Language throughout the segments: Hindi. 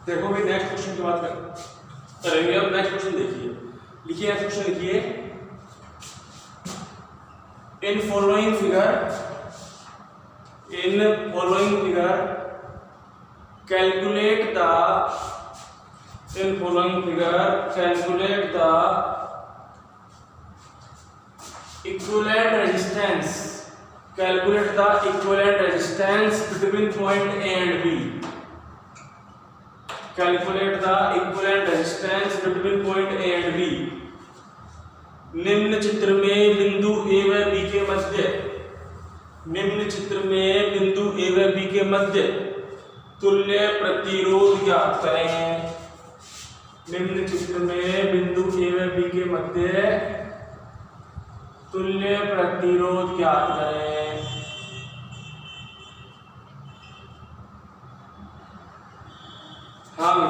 देखो भाई नेक्स्ट क्वेश्चन की बात करेंगे। अब नेक्स्ट क्वेश्चन देखिए, लिखिए नेक्स्ट क्वेश्चन लिखिए, in following figure calculate the equivalent resistance between point A and B. Calculate the equivalent resistance between point A and B. निम्न चित्र में बिंदु A व B के मध्य तुल्य प्रतिरोध ज्ञात करें। निम्न चित्र में बिंदु A व B के मध्य तुल्य प्रतिरोध ज्ञात करें। हाँ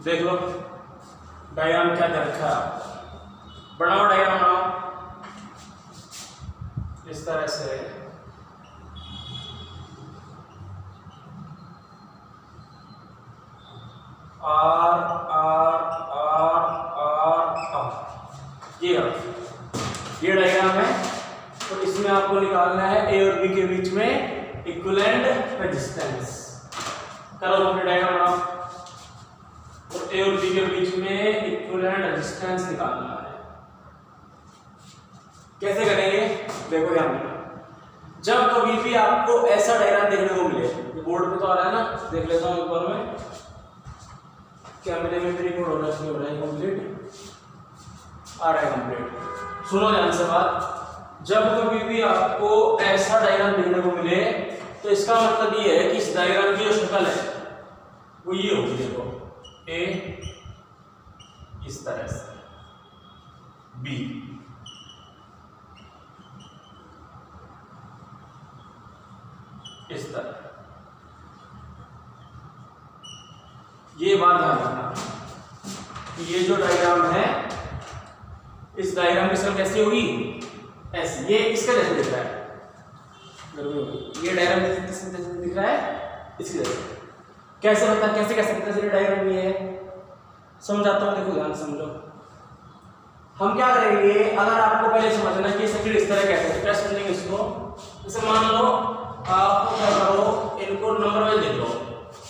देख लो डायग्राम क्या दे रखा है, बनाओ डायग्राम बनाओ इस तरह से। R R R R R ये डायग्राम है। तो इसमें आपको निकालना है ए और बी के बीच में इक्विवेलेंट रेजिस्टेंस। करो अपने डायग्राम बनाओ और ए और बी के बीच में इक्विवेलेंट रेजिस्टेंस निकालना है। कैसे करेंगे देखो ध्यान देना। जब कभी भी आपको ऐसा डायग्राम देखने को मिले, बोर्ड पे तो आ रहा है ना, देख लेता हूं एक बार में, कैमरे में भी रिकॉर्ड हो रहा है कंप्लीट आ रहा है कंप्लीट। सुनो ध्यान से बात, जब कभी भी आपको ऐसा डायग्राम देखने को मिले तो इसका मतलब ये है कि इस डायग्राम की जो शक्ल है वो ये होगी। देखो ए इस तरह से, बी इस तरह। ये बात ध्यान रखना कि ये जो डायग्राम है, इस डायग्राम की शक्ल कैसी होगी, ऐसी। ये इसका जैसे दिख रहा है, ये डायग्राम जैसे दिख रहा है इसकी जैसे। कैसे बता, कैसे कह सकते हैं डायग्राम ये है, समझाता हूँ, देखो ध्यान समझो। हम क्या करेंगे, अगर आपको पहले समझना कि सर्किट इस तरह कैसे क्या समझेंगे इसको। जैसे मान लो आप क्या करो, इनको नंबर वाइज लिख लो।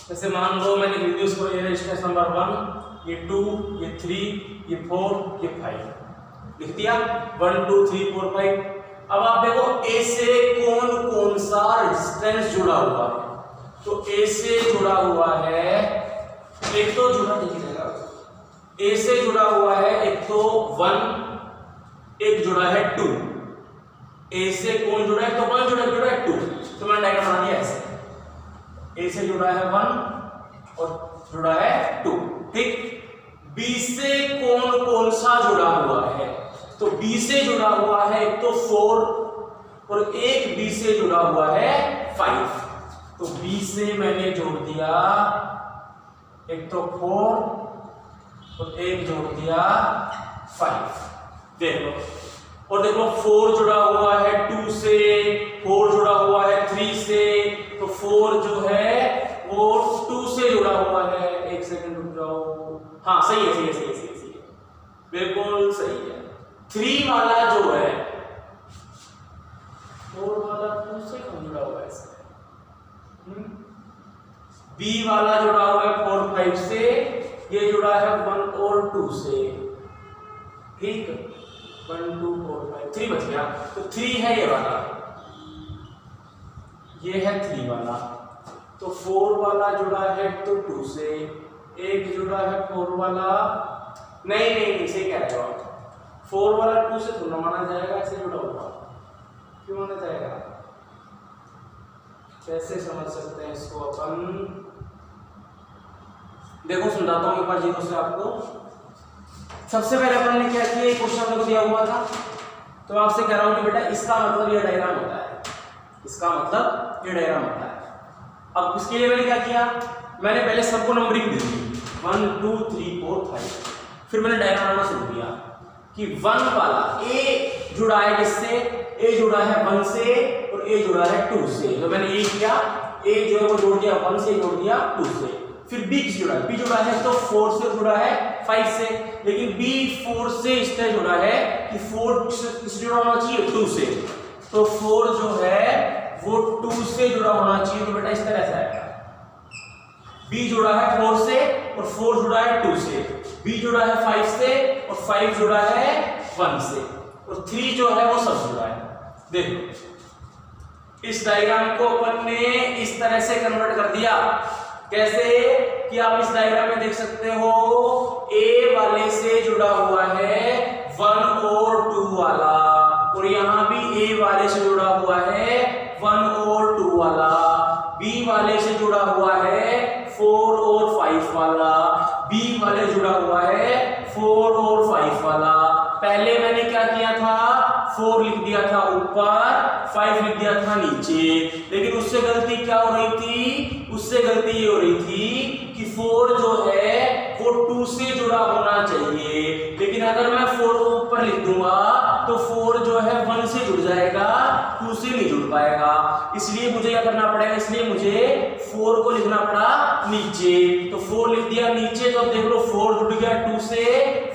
जैसे मान लो मैंने लिख दिया इसको, ये रेजिस्टेंस नंबर 1, ये 2, ये 3, ये 4, ये 5 लिख दिया। 1 2 3 4 5। अब आप देखो ए से कौन सा रेजिस्टेंस जुड़ा हुआ है। तो ए से जुड़ा हुआ है, एक तो जुड़ा देखिएगा, ए से जुड़ा हुआ है एक तो 1, एक जुड़ा है 2। ए से कौन जुड़ा है, तो 1 जुड़ा है 2। तो मैंने डायग्राम बना दिया ऐसे, ए से जुड़ा है 1 और जुड़ा है 2, ठीक। बी से कौन सा जुड़ा हुआ है, तो बी से जुड़ा हुआ है एक तो 4 और एक बी से जुड़ा हुआ है 5। तो बी से मैंने जोड़ दिया एक तो 4 और एक जोड़ दिया 5। देख लो, और देखो 4 जुड़ा हुआ है 2 से, 4 जुड़ा हुआ है 3 से, तो 4 जो है वो 2 से जुड़ा हुआ है। एक सेकंड रुक जाओ, हाँ सही है, बिल्कुल सही है। 3 वाला जो है, 4 वाला 2 से कौन जुड़ा हुआ है इसमें, बी वाला जुड़ा हुआ है 4 5 से, ये जुड़ा है 1 और 2 से, ठीक। 1 2 4 5 3 बच गया। तो 3 है ये वाला, ये है 3 वाला। तो 4 वाला जुड़ा है तो 2 से, एक जुड़ा है 4 वाला, नहीं सही कह रहे हो आप, 4 वाला 2 से थोड़ा माना जाएगा, ऐसे जुड़ा हुआ क्यों माना जाएगा, कैसे समझ सकते हैं इसको अपन। देखो समझाता हूं एक बार जीरो से आपको। सबसे पहले अपन ने क्या किया, क्वेश्चन को दिया हुआ था, तो आपसे कह रहा हूं कि बेटा इसका मतलब ये डायग्राम होता है, इसका मतलब ये डायग्राम होता है। अब इसके लिए मैंने क्या किया, मैंने पहले सबको नंबरिंग दे दी 1 2 3 4 5। फिर मैंने डायग्राम बनाना शुरू किया कि 1 वाला ए जुड़ा है किससे, ए जुड़ा है 1 से और ए जुड़ा है 2 से, तो मैंने ए किया, ए जो है वो जोड़ दिया 1 से, जोड़ दिया 2 से। फिर बी किस जुड़ा है, बी जुड़ा है तो 4 से जुड़ा है 5 से, लेकिन बी 4 से इस तरह जुड़ा है कि 4 किस जुड़ा होना चाहिए 2 से, तो 4 जो है वो 2 से जुड़ा होना चाहिए, तो बेटा इस तरह से आएगा। बी जुड़ा है 4 से और 4 जुड़ा है 2 से, बी जुड़ा है 5 से और 5 जुड़ा है 1 से, और 3 जो है वो सब जुड़ा है। देखो इस डायग्राम को अपन ने इस तरह से कन्वर्ट कर दिया, कैसे कि आप इस डायग्राम में देख सकते हो ए वाले से जुड़ा हुआ है 1 और 2 वाला, और यहां भी ए वाले से जुड़ा हुआ है 1 और 2 वाला, बी वाले से जुड़ा हुआ है 4 और 5 वाला, बी वाले जुड़ा हुआ है 4 और 5 वाला। पहले मैंने क्या किया था, 4 लिख दिया था ऊपर, 5 लिख दिया था नीचे, लेकिन उससे गलती क्या हो रही थी, उससे गलती ये हो रही थी कि 4 जो है वो 2 से जुड़ा होना चाहिए, लेकिन अगर मैं 4 को ऊपर लिख दूंगा तो 4 जो है 1 से जुड़ जाएगा, 2 से नहीं जुड़ पाएगा। इसलिए मुझे क्या करना पड़ेगा, इसलिए मुझे 4 को लिखना पड़ा नीचे, तो 4 लिख दिया नीचे, तो अब देख लो 4 जुड़ गया 2 से,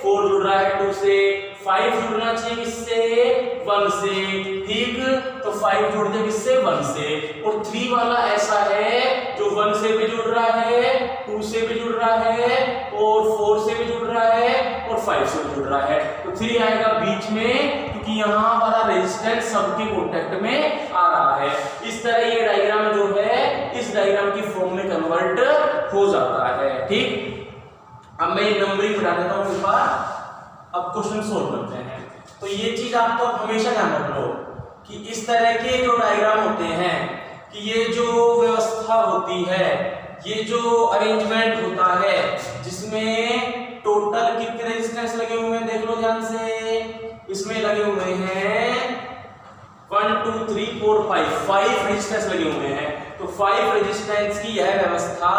4 जुड़ रहा है 2 से, 5 जुड़ना चाहिए किससे, 1 से, ठीक, तो 5 जुड़ जाए किससे, 1 से, और 3 वाला ऐसा है जो 1 से भी जुड़ रहा है, 2 से भी जुड़ रहा है, और 4 से भी जुड़ रहा है, और 5 से भी जुड़ रहा है, तो 3 आएगा बीच में, क्योंकि यहाँ वाला रेजिस्टेंस सबके कॉन्टेक्ट में आ रहा है। इस तरह ये डायग्राम जो है इस डायग्राम की फॉर्म में कन्वर्ट हो जाता है, ठीक। अब मैं नंबरिंग बता देता हूँ एक बार, अब क्वेश्चन सोल्व करते हैं। तो ये चीज आपको हमेशा ध्यान रख लो कि इस तरह के जो डायग्राम होते हैं, कि ये जो व्यवस्था होती है, ये जो अरेंजमेंट होता है, जिसमें टोटल कितने रेजिस्टेंस लगे हुए हैं देख लो ध्यान से, इसमें लगे हुए हैं 1 2 3 4 5 रेजिस्टेंस लगे हुए हैं, तो 5 रेजिस्टेंस की यह व्यवस्था,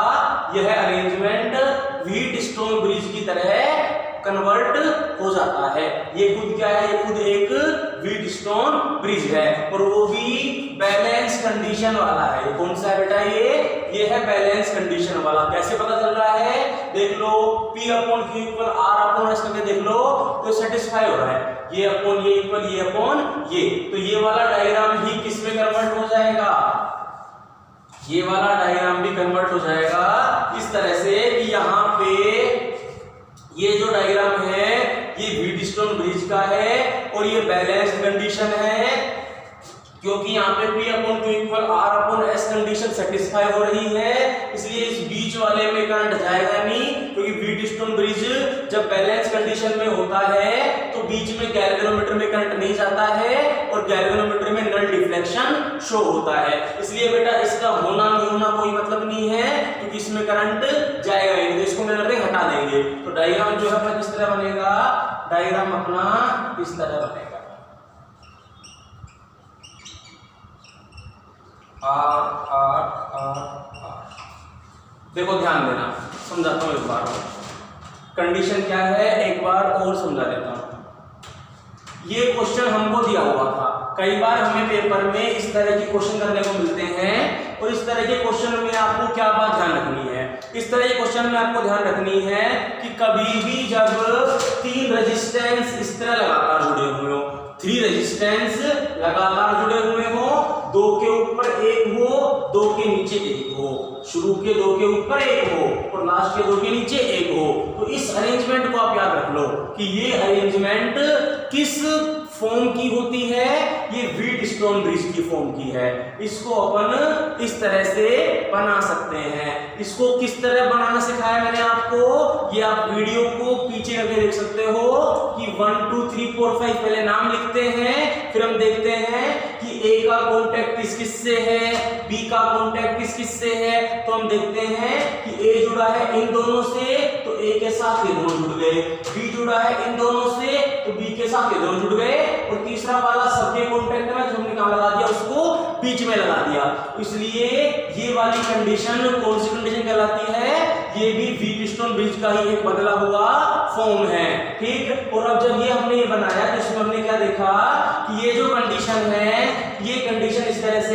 यह अरेंजमेंट व्हीट स्टोन ब्रिज की तरह कन्वर्ट हो जाता है। ये खुद क्या है, ये खुद एक व्हीट स्टोन ब्रिज है, और वो भी बैलेंस कंडीशन वाला है। कौन सा है बेटा, ये है बैलेंस कंडीशन वाला। कैसे पता चल रहा है, देख लो P upon Q equal R upon S करके देख लो, तो सेटिस्फाई हो रहा है, ये अपॉन ये इक्वल ये अपॉन ये, तो ये वाला डायग्राम भी किस में कन्वर्ट हो जाएगा, ये वाला डायग्राम भी कन्वर्ट हो जाएगा इस तरह से कि यहाँ पे ये जो डायग्राम है ये व्हीट स्टोन ब्रिज का है, और ये बैलेंस्ड कंडीशन है, क्योंकि यहाँ पे P upon Q equal R upon S condition satisfy हो रही है, इसलिए इस बीच वाले में करंट जाएगा नहीं, क्योंकि व्हीट स्टोन ब्रिज जब बैलेंस कंडीशन में होता है तो बीच में गैल्वेनोमीटर में करंट नहीं जाता है, और गैल्वेनोमीटर में नल डिफ्लेक्शन शो होता है। इसलिए बेटा इसका होना नहीं होना कोई मतलब नहीं है, क्योंकि इसमें करंट जाएगा नहीं, तो इसको मैं हटा देंगे। तो डायग्राम जो है अपना किस तरह बनेगा, डायग्राम अपना इस तरह बनेगा, R। देखो ध्यान देना, समझाता हूं एक बार, कंडीशन क्या है एक बार और समझा देता हूं। ये क्वेश्चन हमको दिया हुआ था, कई बार हमें पेपर में इस तरह के क्वेश्चन करने को मिलते हैं, और इस तरह के क्वेश्चन में आपको क्या बात ध्यान रखनी है, इस तरह के क्वेश्चन में आपको ध्यान रखनी है कि कभी भी जब 3 रेजिस्टेंस इस तरह लगातार जुड़े हुए हो, 3 रेजिस्टेंस लगातार जुड़े हुए हो, 2 के ऊपर 1 हो, 2 के नीचे 1 हो, शुरू के 2 के ऊपर 1 हो और लास्ट के 2 के नीचे 1 हो, तो इस अरेंजमेंट को आप याद रख लो कि ये अरेंजमेंट किस फॉर्म की होती है, ये व्हीट स्टोन ब्रिज की फॉर्म की है। इसको अपन इस तरह से बना सकते हैं। इसको किस तरह बनाना सिखाया मैंने आपको, ये आप वीडियो को पीछे करके देख सकते हो कि 1 2 3 4 5 पहले नाम लिखते हैं, फिर हम देखते हैं कि ए का कॉन्टैक्ट किस किस से है, बी का कॉन्टैक्ट किस किस से है, तो हम देखते हैं कि ए जुड़ा है इन दोनों से, तो ए के साथ ये दोनों जुड़ गए, बी जुड़ा है इन दोनों से, तो बी के साथ ये दोनों जुड़ गए, और तीसरा वाला सबके कॉन्टैक्ट में जो हमने कहां लगा दिया, उसको बीच में लगा दिया। इसलिए ये वाली कंडीशन कौन सी कंडीशन कहलाती है, ये भी व्हीट स्टोन ब्रिज का ही एक बदला हुआ फॉर्म है, ठीक। और अब जब ये हमने ये बनाया तो इसमें हमने क्या देखा कि ये जो कंडीशन है, ये कंडीशन इस तरह से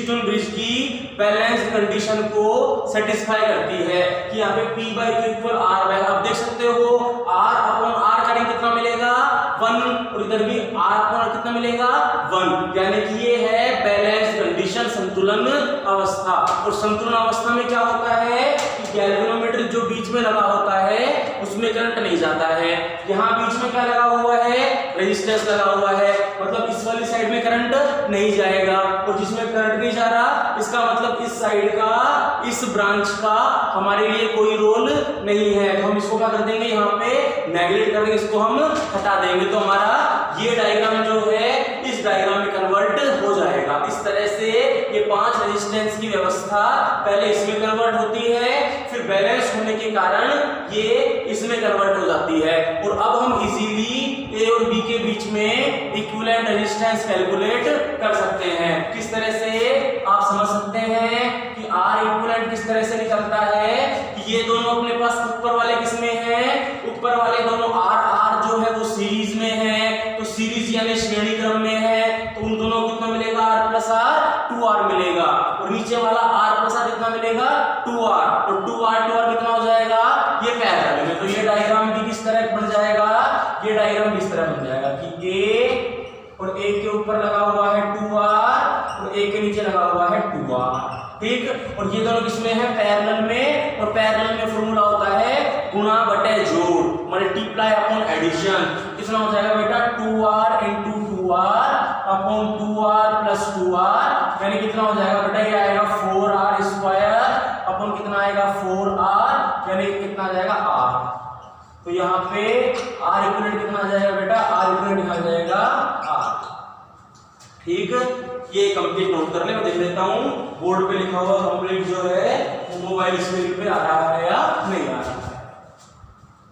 स्टोन ब्रिज की बैलेंस कंडीशन को सेटिस्फाई करती है कि यहाँ पे P/Q इक्वल R/, आप देख सकते हो R/R करेंगे कितना मिलेगा 1, और इधर भी R/R कितना मिलेगा 1, यानी कि ये है बैलेंस कंडीशन, संतुलन अवस्था। और संतुलन अवस्था में क्या होता है कि गैल्वेनोमीटर जो बीच में लगा होता है उसमें करंट नहीं जाता है। यहाँ बीच में क्या लगा हुआ है, रेजिस्टेंस लगा हुआ है, मतलब इस वाली साइड में करंट नहीं जाएगा, और जिसमें करंट नहीं जा रहा इसका मतलब इस साइड का, इस ब्रांच का हमारे लिए कोई रोल नहीं है। तो हम इसको क्या कर देंगे, यहाँ पे नेगलेक्ट कर देंगे, इसको हम हटा देंगे, तो हमारा ये डायग्राम जो है इस डायग्राम में कन्वर्ट हो जाएगा। इस तरह से ये 5 रेजिस्टेंस की व्यवस्था पहले इसमें कन्वर्ट होती है, फिर बैलेंस होने के कारण ये इसमें कन्वर्ट हो जाती है। और अब हम इजीली ए और बी के बीच में इक्विवेलेंट रेजिस्टेंस कैलकुलेट कर सकते हैं। किस तरह से आप समझ सकते हैं कि R इक्विवेलेंट किस तरह से निकलता है कि ये दोनों अपने पास ऊपर वाले किसमें हैं, ऊपर वाले दोनों R जो है वो सीरीज में है, तो सीरीज यानी श्रेणी क्रम में है, तो उन दोनों को कितना मिलेगा R+R 2R मिलेगा, और नीचे वाला R+R कितना मिलेगा 2R, और 2R कितना हो जाएगा ये पैरेलल में। तो ये डायग्राम भी किस तरह बन जाएगा, ये डायग्राम भी इस तरह बन जाएगा कि A और A के ऊपर लगा हुआ है 2R और A के नीचे लगा हुआ है 2R, ठीक। और ये दोनों किसमें है, पैरेलल में, और पैरेलल में फॉर्मूला होता है गुणा बटे जोड़, मल्टीप्लाई अपॉन एडिशन। कितना हो जाएगा बेटा 2R × 2R upon 2R + 2R, यानी कितना हो जाएगा बेटा, ये आएगा 4R² अपॉन कितना आएगा 4R, यानी कितना आ जाएगा R। तो यहाँ पे R इक्विवेलेंट कितना आ जाएगा बेटा, R इक्विवेलेंट आ जाएगा R, ठीक। ये कंप्लीट नोट कर ले, मैं देख लेता हूँ बोर्ड पे लिखा हुआ कंप्लीट जो है वो मोबाइल स्क्रीन पे आ रहा है या नहीं आ रहा है।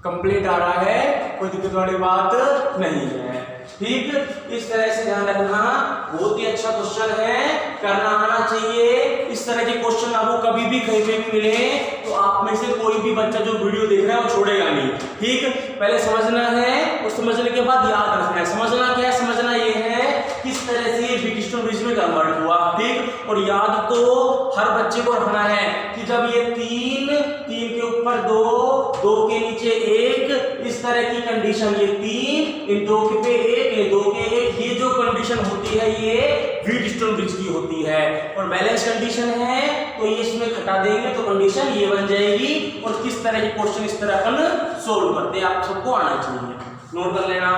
कंप्लीट आ रहा है, कोई दिक्कत वाली बात नहीं है, ठीक। इस तरह से ध्यान रखना, बहुत ही अच्छा क्वेश्चन है, करना आना चाहिए। इस तरह के क्वेश्चन आपको कभी भी कहीं पे भी मिले तो आप में से कोई भी बच्चा जो वीडियो देख रहा है वो छोड़ेगा नहीं, ठीक। पहले समझना है और समझने के बाद याद रखना है। समझना क्या है, समझना ये है किस तरह से ये बिग स्टोन ब्रिज में कन्वर्ट हुआ, ठीक। और याद तो हर बच्चे को रखना है कि जब ये 3 के ऊपर 2 के नीचे 1, इस तरह की कंडीशन, ये 3 इन 2 के पे 1, ये 2 के 1, ये जो कंडीशन होती है ये बिग स्टोन ब्रिज की होती है। और बैलेंस कंडीशन है तो ये इसमें घटा देंगे तो कंडीशन ये बन जाएगी। और किस तरह के क्वेश्चन इस तरह अपन सोल्व करते हैं आप सबको आना चाहिए, नोट कर लेना।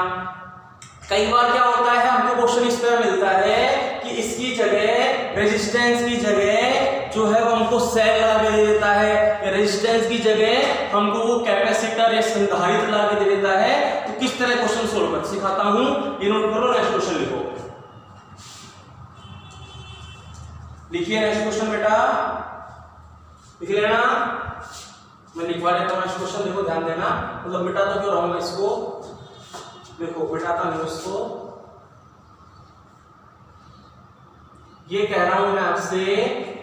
कई बार क्या होता है, हमको क्वेश्चन इस तरह मिलता है कि इसकी जगह रेजिस्टेंस की जगह जो है वो हमको सेल लगा के दे देता है, या रेजिस्टेंस की जगह हमको वो कैपेसिटर या संधारित्र लगा के दे देता है। तो किस तरह क्वेश्चन सोल्व कर सिखाता हूं, ये नोट करो, नेक्स्ट क्वेश्चन लिखो। लिखिए नेक्स्ट क्वेश्चन बेटा, लिख लेना, मैं लिखवा लेता हूं नेक्स्ट क्वेश्चन। देखो ध्यान देना, मतलब मिटा तो क्यों रहूंगा इसको, देखो बिठाता नहीं उसको। ये कह रहा हूं मैं आपसे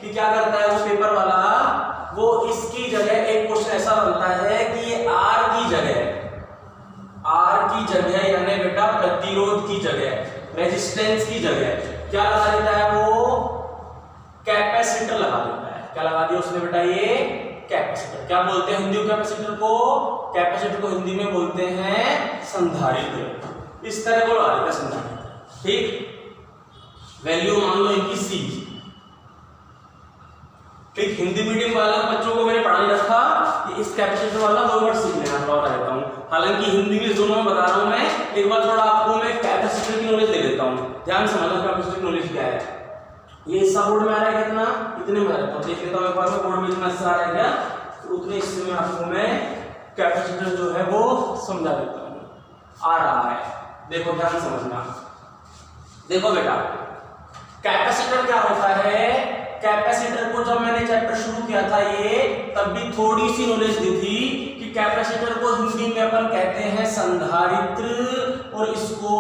कि क्या करता है वो पेपर वाला, वो इसकी जगह एक क्वेश्चन ऐसा बनता है कि ये R की जगह यानी बेटा प्रतिरोध की जगह, रेजिस्टेंस की जगह क्या लगा देता है, वो कैपेसिटर लगा देता है। क्या लगा दिया उसने बेटा, ये कैपेसिटर। क्या बोलते हैं हिंदी में कैपेसिटर को, कैपेसिटर को हिंदी में बोलते हैं संधारित्र। इस तरह को लगा देता है संधारित्र, ठीक। वैल्यू मान लो इनकी C, ठीक। हिंदी मीडियम वाला बच्चों को मैंने पढ़ा नहीं रखा, इस कैपेसिटर वाला 2 वर्ड सीख लेना, थोड़ा बता देता हूँ। हालांकि हिंदी इंग्लिश दोनों में बता रहा हूँ मैं, एक बार थोड़ा आपको मैं कैपेसिटर की नॉलेज दे देता हूँ, ध्यान समझना कैपेसिटर की नॉलेज क्या है। ये हिस्सा बोर्ड में आ रहा है कितना, इतने में आ रहा है, देख लेता हूँ एक बार बोर्ड में इतना हिस्सा आ रहा है क्या, तो उतने हिस्से में आपको मैं कैपेसिटर जो है वो समझा देता हूँ। आ रहा है, देखो ध्यान समझना। देखो बेटा कैपेसिटर क्या होता है, कैपेसिटर को जब मैंने चैप्टर शुरू किया था ये, तब भी थोड़ी सी नॉलेज दी थी कि कैपेसिटर को हिंदी में अपन कहते हैं संधारित्र, और इसको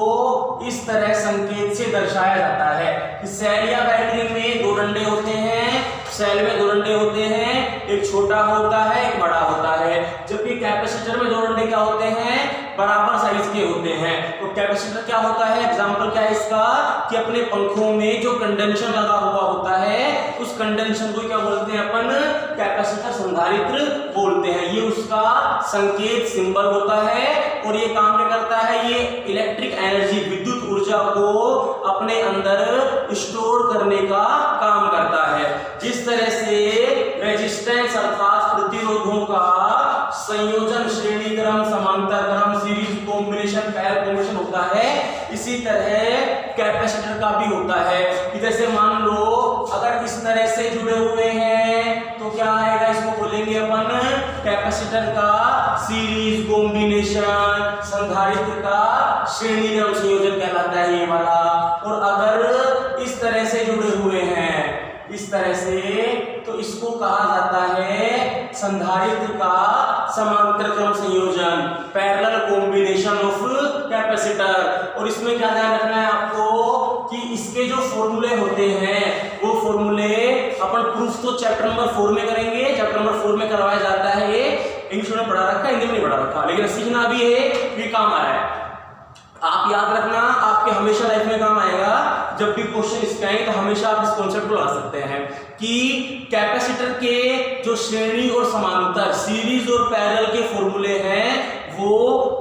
इस तरह संकेत से दर्शाया जाता है कि सेल या बैटरी में 2 डंडे होते हैं, सेल में 2 डंडे होते हैं, एक छोटा होता है एक बड़ा होता है, जबकि कैपेसिटर में 2 डंडे क्या होते हैं, बराबर साइज के होते हैं। तो कैपेसिटर क्या होता है, एग्जांपल क्या है इसका कि अपने पंखों में जो कंडेंसर लगा हुआ होता है उस कंडेंसर को क्या बोलते हैं अपन, कैपेसिटर संधारित्र बोलते हैं। ये उसका संकेत सिंबल होता है और ये काम क्या करता है, ये इलेक्ट्रिक एनर्जी विद्युत ऊर्जा को अपने अंदर स्टोर करने का काम करता है। जिस तरह से रेजिस्टेंस अर्थात प्रतिरोधों का संयोजन श्रेणी क्रम, समांतर क्रम, सीरीज कॉम्बिनेशन, पैरेलल कॉम्बिनेशन होता है, इसी तरह कैपेसिटर का भी होता है। कि जैसे मान लो अगर इस तरह से जुड़े हुए हैं तो क्या आएगा, इसको बोलेंगे अपन कैपेसिटर का सीरीज कॉम्बिनेशन, संधारित्र का श्रेणी क्रम संयोजन कहलाता है ये वाला। और अगर इस तरह से जुड़े हुए हैं, इस तरह से, तो इसको कहा जाता है संधारित्र का समांतर क्रम संयोजन, पैरेलल कॉम्बिनेशन ऑफ कैपेसिटर। और इसमें क्या ध्यान रखना है आपको कि इसके जो फॉर्मूले होते हैं वो फॉर्मूले अपन प्रूफ तो चैप्टर नंबर 4 में करेंगे। चैप्टर नंबर 4 में करवाया जाता है, ये इंग्लिश में पढ़ा रखा है, हिंदी में नहीं पढ़ा रखा, लेकिन सीखना भी है, ये काम आ रहा है। आप याद रखना, आपके हमेशा लाइफ में काम आएगा। जब भी क्वेश्चन इसके आएंगे तो हमेशा आप इस कॉन्सेप्ट को ला सकते हैं कि कैपेसिटर के जो श्रेणी और समांतर, सीरीज और पैरेलल के फॉर्मूले हैं वो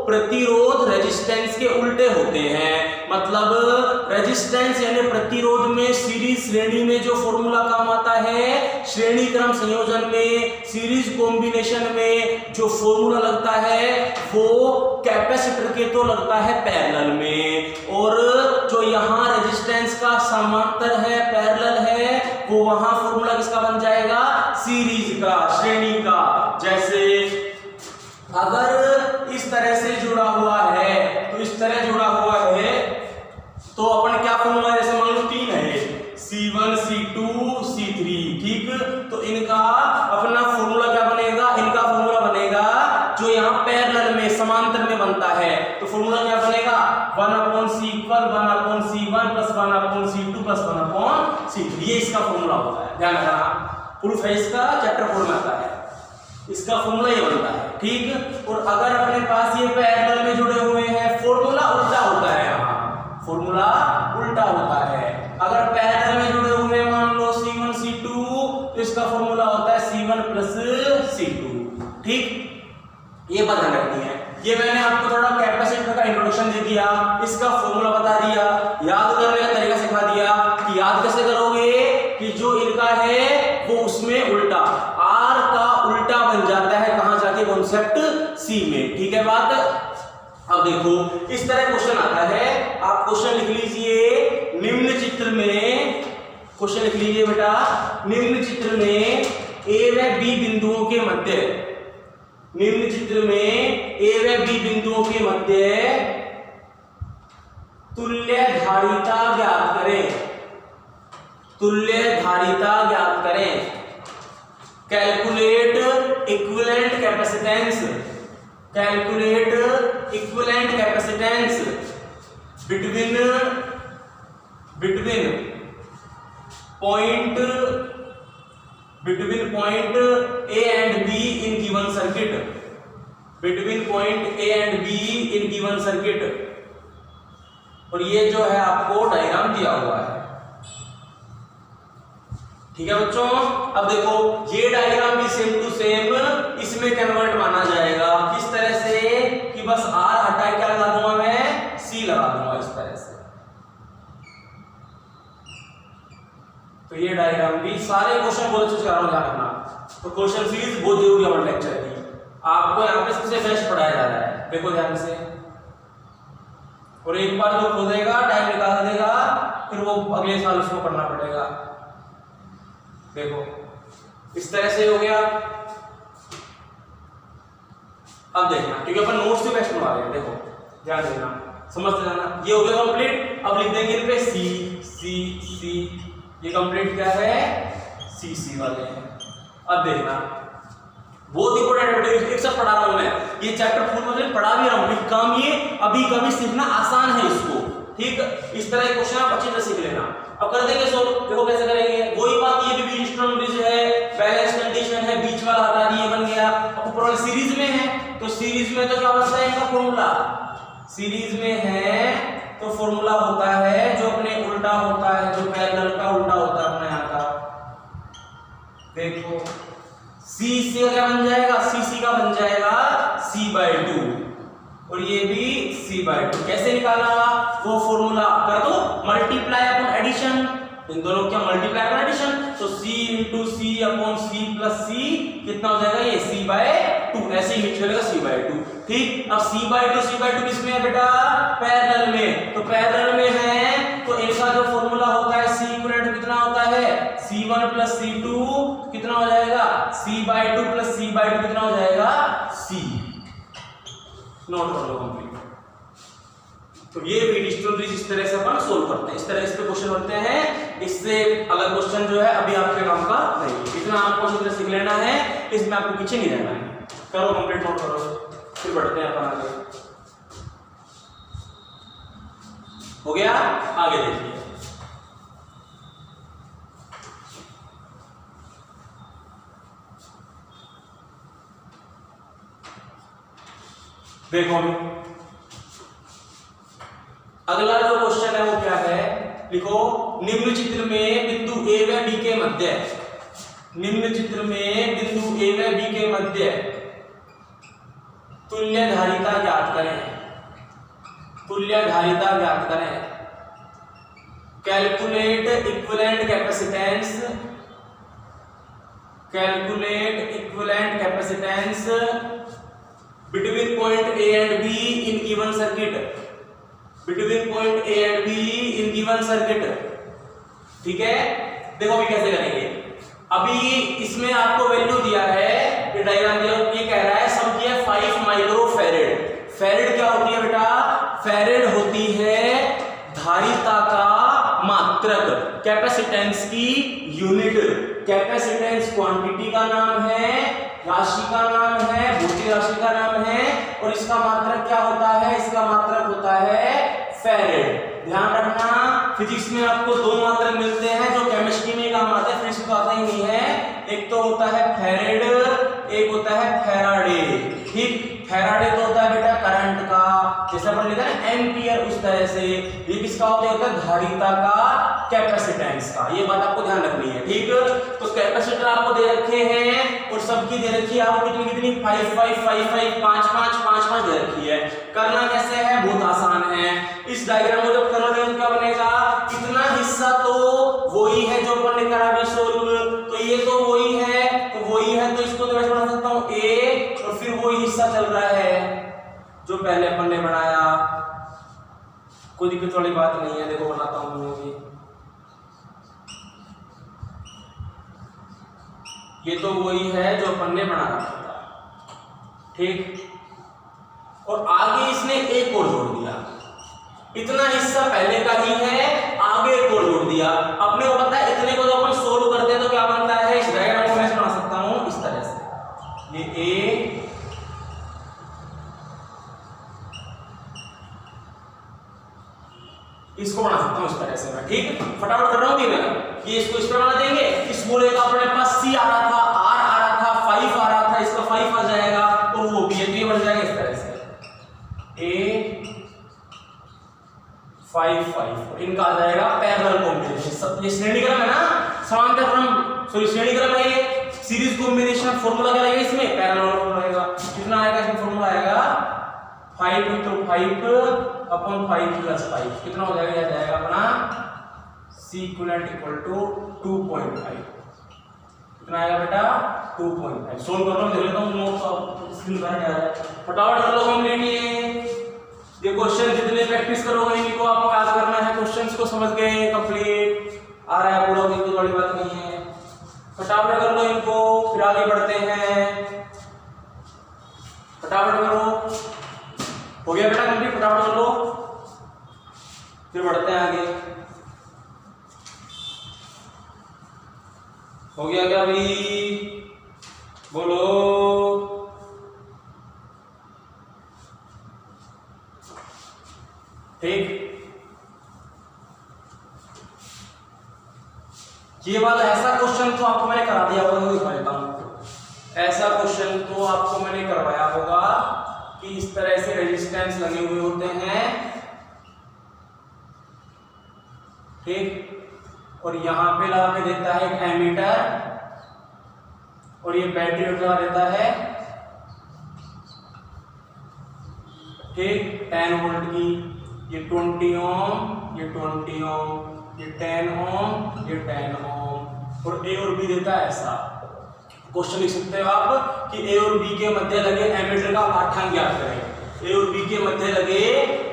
प्रतिरोध रेजिस्टेंस के उल्टे होते हैं। मतलब रेजिस्टेंस यानी प्रतिरोध में सीरीज श्रेणी में जो फॉर्मूला काम आता है, श्रेणी क्रम संयोजन में, सीरीज कॉम्बिनेशन में जो फॉर्मूला लगता है वो कैपेसिटर के तो लगता है पैरेलल में। और जो यहाँ रेजिस्टेंस का समांतर है, पैरेलल है, वो वहां फॉर्मूला किसका बन जाएगा, सीरीज का, श्रेणी का। जैसे अगर इस तरह से जुड़ा हुआ है, तो इस तरह जुड़ा हुआ है तो अपन क्या फॉर्मूला, जैसे मान लो 3 है, C1 C2 C3, ठीक। तो इनका अपना फॉर्मूला क्या बनेगा, इनका फॉर्मूला बनेगा जो यहाँ पैरेलल में, समांतर में बनता है। तो फॉर्मूला क्या बनेगा, 1/C = 1/C1 + 1/C2 + 1/C3। ये इसका फॉर्मूला होता है, ध्यान रखना। प्रूफ है इसका, चैप्टर 4 में आता है, इसका फॉर्मूला ये बनता है, ठीक। और अगर अपने पास ये पैरेलल में जुड़े हुए हैं, फॉर्मूला उल्टा होता है, यहाँ फॉर्मूला उल्टा होता है। अगर पैरेलल में जुड़े हुए मान लो C1 C2, तो इसका फॉर्मूला होता है C1 + C2, ठीक। ये बात ध्यान रखनी है। ये मैंने आपको थोड़ा कैपेसिटर का इंट्रोडक्शन दे दिया, इसका फॉर्मूला बता दिया, याद करने का तरीका सिखा दिया कि याद कैसे करोगे कि जो इनका है वो उसमें उल्टा, R का उल्टा बन जाता है कहां जाके, कॉन्सेप्ट C में, ठीक है बात। अब देखो इस तरह क्वेश्चन आता है, आप क्वेश्चन लिख लीजिए निम्न चित्र में, क्वेश्चन लिख लीजिए बेटा, निम्न चित्र में A व B बिंदुओं के मध्य, निम्न चित्र में A व B बिंदुओं के मध्य तुल्य धारिता ज्ञात करें, तुल्य धारिता ज्ञात करें। Calculate equivalent capacitance, calculate equivalent capacitance between point A and B in given circuit, between point A and B in given circuit। और ये जो है आपको डायग्राम दिया हुआ है, ठीक है बच्चों। अब देखो ये डायग्राम भी सेम टू सेम इसमें कन्वर्ट माना जाएगा, किस तरह से कि बस R हटा के क्या लगा दूंगा मैं, C लगा दूंगा इस तरह से। तो ये डायग्राम भी, सारे क्वेश्चन बहुत अच्छे से ध्यान रखना। तो क्वेश्चन सीरीज बहुत जरूरी है हमारे लेक्चर की, आपको यहाँ पे सबसे बेस्ट पढ़ाया जा रहा है, देखो ध्यान से। और एक बार जो खोदेगा, टाइम निकाल देगा, फिर वो अगले साल उसको पढ़ना पड़ेगा। देखो इस तरह से हो गया। अब देखना, क्योंकि अपन नोट्स से बेस्ट बना रहे हैं, देखो ध्यान देना, समझते जाना। ये हो गया कंप्लीट। अब लिख देंगे इन पे C C C, ये कंप्लीट क्या है, C C वाले हैं। अब देखना बहुत इंपॉर्टेंट है, एक साथ पढ़ा रहा हूं मैं, ये चैप्टर फुल में पढ़ा भी रहा हूं, काम ये अभी कभी सीखना आसान है इसको, ठीक। इस तरह के क्वेश्चन आप अच्छी तरह सीख लेना। अब कर देंगे सो, देखो कैसे करेंगे, वही बात, ये भी इंस्ट्रूमेंट ब्रिज है, बैलेंस कंडीशन है, बीच वाला हटा दिए, बन गया। अब ऊपर वाले सीरीज में है तो सीरीज में तो क्या बनता है इनका फॉर्मूला, सीरीज में है तो फॉर्मूला होता है जो अपने उल्टा होता है, जो पैरेलल का उल्टा होता है अपने यहाँ का। देखो सी से क्या बन जाएगा, सी का बन जाएगा c/2 और ये भी c/2। कैसे निकाला, वो फॉर्मूला कर दो मल्टीप्लाई अपॉन एडिशन, इन दोनों क्या मल्टीप्लाई अपॉन एडिशन, तो c × c upon c plus c कितना हो जाएगा ये c/2, ऐसे ही नीचे चलेगा c/2। ठीक, अब c/2 किसमें है बेटा, पैरेलल में, तो पैरेलल में है तो इनका जो फॉर्मूला होता है c इक्विवेलेंट कितना होता है c1 + c2 कितना हो जाएगा c/2 + c/2 कितना हो जाएगा c। नोट कर लो कंप्लीट। तो ये डिजिटल ब्रिज इस तरह से अपन सोल्व करते हैं, इस तरह इस पे क्वेश्चन बनते हैं। इससे अगर क्वेश्चन जो है अभी आपके काम का नहीं, इतना आपको अच्छी तरह सीख लेना है, इसमें आपको पीछे नहीं रहना है। करो कंप्लीट, नोट करो, फिर बढ़ते हैं अपन आगे। हो गया, आगे देखिए। देखो अगला जो क्वेश्चन है वो क्या है, लिखो निम्न चित्र में बिंदु A व B के मध्य, निम्न चित्र में बिंदु A व B के मध्य तुल्य धारिता ज्ञात करें, तुल्य धारिता ज्ञात करें। Calculate equivalent capacitance, calculate equivalent capacitance between point A and B in given circuit, between point A and B in given circuit. ठीक है, देखो अभी कैसे करेंगे। अभी इसमें आपको वैल्यू दिया है, ये डायग्राम दिया, ये कह रहा है सम की है 5 माइक्रो फैरेड। फैरेड क्या होती है बेटा, फैरेड होती है धारिता का मात्रक, कैपेसिटेंस की यूनिट। कैपेसिटेंस क्वांटिटी का नाम है, राशि का नाम है, भौतिक राशि का नाम है, और इसका मात्रक क्या होता है, इसका मात्रक होता है फैरेड। ध्यान रखना फिजिक्स में आपको दो मात्रक मिलते हैं जो केमिस्ट्री में काम आते हैं, फिजिक्स में आता ही नहीं है। एक तो होता है फैरेड, एक होता है फैराडे। ठीक, फैराडे तो होता है बेटा करंट का, जैसे अपन लिखा है एम्पियर, उस तरह से। ये किसका होता है, धारिता का, कैपेसिटेंस का। ये बात आपको ध्यान रखनी है। ठीक, तो कैपेसिटर आपको दे रखे हैं और सबकी दे रखी है आपको कितनी कितनी 5 5 5 5 5 5 5 5 दे रखी है। करना कैसे है, बहुत आसान है। इस डायग्राम को जब करोगे तो क्या बनेगा, इतना हिस्सा तो वही है जो अपन ने करा अभी सोल्व, तो ये तो वही है, तो वही है, तो इसको तो मैं बना सकता हूँ A, और फिर वही हिस्सा चल रहा है जो पहले अपन ने बनाया। कोई दिक्कत वाली बात नहीं है, देखो बनाता हूँ मैं भी। ये तो वही है जो अपन ने बना रखा था। ठीक, और आगे इसने एक और जोड़ दिया, इतना हिस्सा पहले का ही है, आगे एक और जोड़ दिया। अपने को पता है इतने को जो अपन सोल्व करते हैं तो क्या बनता है, इस डायग्राम को मैं बना सकता हूं इस तरह से। ये A, इसको बना सकता हूं इस तरह से मैं। ठीक, फटाफट कर रहा हूं मैं। ये इसको इस तरह बना देंगे। इस गोले का अपने पास C आ रहा था, R आ रहा था, 5 आ रहा था, इसका 5 आ जाएगा, और वो भी ये बन जाएगा इस तरह से A 5 5, इनका आ जाएगा पैरेलल कॉम्बिनेशन। ये श्रेणी क्रम है ना, समांतर क्रम, सॉरी श्रेणी क्रम है ये, सीरीज कॉम्बिनेशन। फॉर्मूला क्या लगेगा इसमें, पैरेलल फॉर्मूला आएगा। कितना आएगा इसमें फॉर्मूला आएगा 5 × 5 अपॉन 5 + 5 कितना हो जाएगा, यह जाएगा अपना C इक्विवेलेंट = 2.5। कितना आएगा बेटा 2.5। सोल्व कर लो, देख लेता हूं नोट्स स्क्रीन पर आ रहा है, फटाफट कर लो कंप्लीट। ये क्वेश्चन जितने प्रैक्टिस करोगे इनको आपको याद करना है। क्वेश्चंस को समझ गए, कंप्लीट आ रहा है पूरा, कोई बड़ी बात नहीं है। फटाफट कर लो इनको, फिर आगे बढ़ते हैं। फटाफट करो, हो गया बेटा कंप्लीट, फटाफट कर लो, फिर बढ़ते हैं आगे। हो गया क्या भाई, बोलो। ठीक, ये वाला ऐसा क्वेश्चन तो आपको मैंने करा दिया होगा, दिखा देता हूं। ऐसा क्वेश्चन तो आपको मैंने करवाया होगा कि इस तरह से रेजिस्टेंस लगे हुए होते हैं, ठीक, और यहां पे लगा के देता है एक एमीटर, और ये बैटरी लगा देता है, ठीक, 10 वोल्ट की, ये 20 ओम, ये 20 ओम, ये 10 ओम, ये 10 ओम, और ए और बी देता है ऐसा। क्वेश्चन लिख सकते हो आप कि ए और बी के मध्य लगे एमीटर का पाठ्यांक ज्ञात करें। ए और बी के मध्य लगे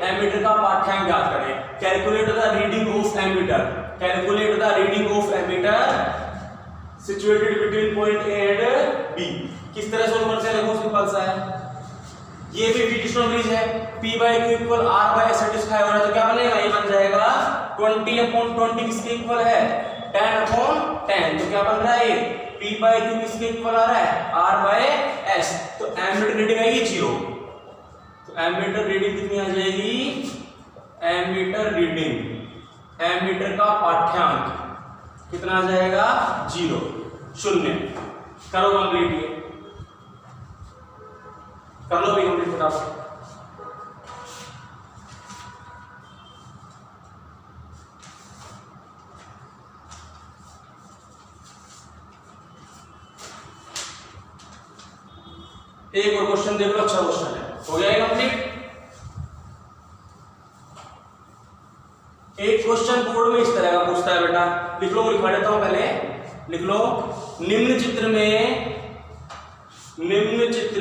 एमीटर का पाठ्यांक ज्ञात करें। Calculate the reading of ammeter, calculate the reading of ammeter situated between point A and B. किस तरह सोल्व करते हैं, देखो सिंपल सा है, ये भी व्हीटस्टोन ब्रिज है, P by Q equal R by satisfy हो रहा है, तो क्या बनेगा, ये बन जाएगा 20/20 किसके इक्वल है, 10/10, तो क्या बन रहा है, ये P by Q किसके इक्वल आ रहा है, R by S, तो एमीटर रीडिंग आएगी 0, तो एमीटर रीडिंग कितनी आ जाएगी, एमीटर रीडिंग, एमीटर का पाठ्यांक कितना आ जाएगा, 0, 0। करो कंप्लीट, ये कर लो भी कंप्लीट फटाफट। एक और क्वेश्चन देख लो, अच्छा क्वेश्चन है, हो गया है कंप्लीट। एक क्वेश्चन बोर्ड में इस तरह का पूछता है बेटा, लिख लो, लिखवा देता हूं पहले, लिख लो, निम्न चित्र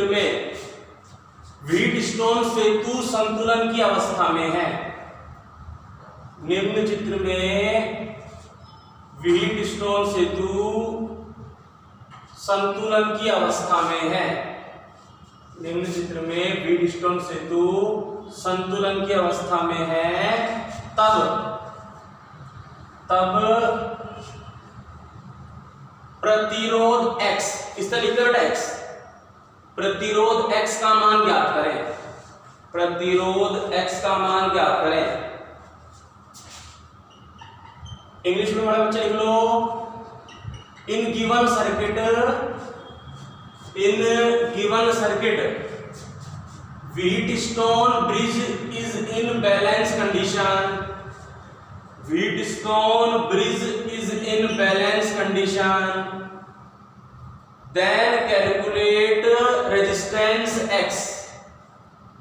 में व्हीटस्टोन सेतु संतुलन की अवस्था में है। निम्न चित्र में व्हीटस्टोन सेतु संतुलन की अवस्था में है। निम्न चित्र में व्हीटस्टोन सेतु संतुलन की अवस्था में है, तब प्रतिरोध x, किस तरह लिखते हैं x, प्रतिरोध x का मान ज्ञात करें, प्रतिरोध x का मान ज्ञात करें। इंग्लिश में बड़े बच्चे लिख लो, in given circuit Wheatstone bridge is in balance condition, Wheatstone bridge is in balance condition, then calculate resistance x,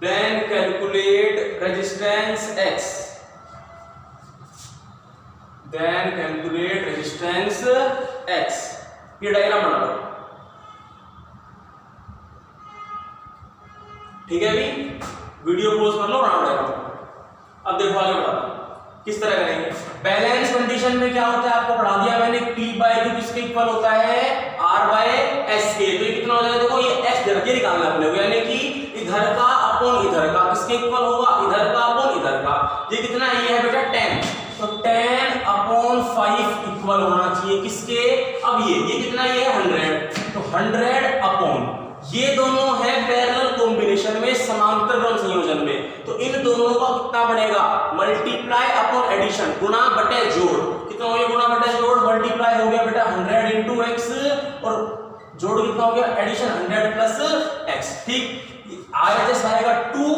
then calculate resistance x, then calculate resistance x। ये डायग्राम बना लो, ठीक है, अभी वीडियो पॉज कर लो, बना डायग्राम। अब देखो आगे बढ़ाता हूं, किस तरह करेंगे। बैलेंस कंडीशन में क्या होता है, आपको पढ़ा दिया मैंने, P by Q किसके इक्वल होता है, R by S के, तो ये कितना हो जाएगा, देखो ये x ये निकालना अपने को, यानी कि इधर का अपॉन इधर का किसके इक्वल होगा, इधर का अपॉन इधर का, ये कितना है, ये है बेटा 10, तो 10/5 इक्वल होना चाहिए किसके, अब ये कितना, ये है 100, तो 100/, ये दोनों है पैरेलल कॉम्बिनेशन में, समांतर क्रम संयोजन में, तो इन दोनों का कितना बनेगा, मल्टीप्लाई अपॉन एडिशन, गुणा बटे जोड़, कितना हो गया, गुणा बटे जोड़, मल्टीप्लाई हो गया बेटा 100 into x, और जोड़ कितना हो गया, एडिशन 100 plus x, ठीक, आएगा आएगा 2,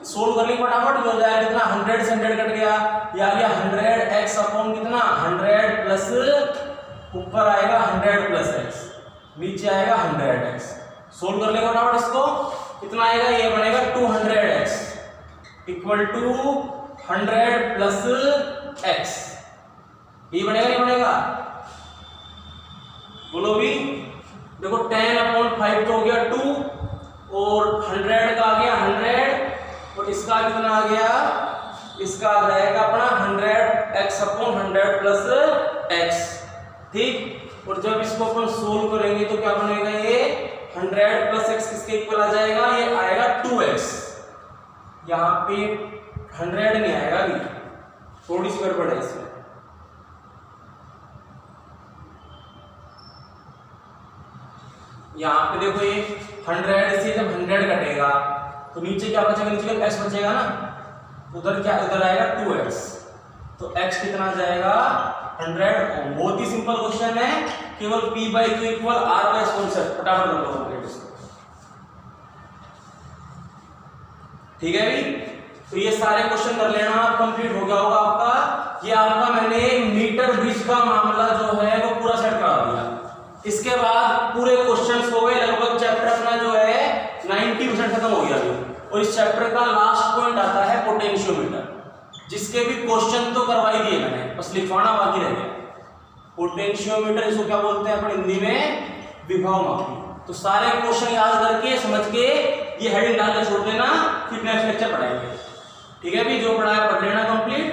सोल्व कर लेंगे फटाफट, हो जाएगा कितना, 100 से 100 कट गया, ये आ गया 100x अपॉन कितना, 100 प्लस, ऊपर आएगा 100 plus x, नीचे आएगा 100x, सोल्व कर लेंगे फटाफट इसको, कितना आएगा, ये बनेगा 200x equal to 100 plus x, ये बनेगा नहीं बनेगा, बोलो भी, देखो 10/5 तो हो गया 2, और 100 का आ गया 100, और इसका कितना आ गया, इसका आ जाएगा अपना 100x/100 प्लस x, ठीक, और जब इसको अपन सोल्व करेंगे तो क्या बनेगा, ये 100 प्लस x किसके इक्वल आ जाएगा, ये आएगा 2x, यहाँ पे 100 नहीं आएगा, अभी थोड़ी सी गड़बड़ है इसमें, यहाँ पे देखो ये 100 से जब 100 कटेगा तो नीचे क्या बचेगा, नीचे का x बचेगा ना, उधर क्या, उधर आएगा 2x, तो x कितना आ जाएगा 100 ओम। बहुत ही सिंपल क्वेश्चन है, केवल P/Q इक्वल R/स्क्वायर। फटाफट कर लो कंप्लीट इसको। ठीक है भाई, तो ये सारे क्वेश्चन कर लेना, कंप्लीट हो गया होगा आपका। ये आपका मैंने मीटर ब्रिज का मामला जो है वो पूरा सेट करा दिया। इसके बाद पूरे क्वेश्चंस हो गए, लगभग चैप्टर अपना जो है 90% खत्म हो गया अभी। और इस चैप्टर का लास्ट पॉइंट आता है पोटेंशियोमीटर, जिसके भी क्वेश्चन तो करवा ही दिए मैंने, बस लिखवाना बाकी रह गया। पोटेंशियोमीटर इसको क्या बोलते हैं अपन हिंदी में? विभव मापी। तो सारे क्वेश्चन याद करके समझ के ये हेडिंग डाल के छोड़ देना, फिर नेक्स्ट लेक्चर पढ़ाएंगे। ठीक है भी, जो पढ़ाया पढ़ लेना कंप्लीट।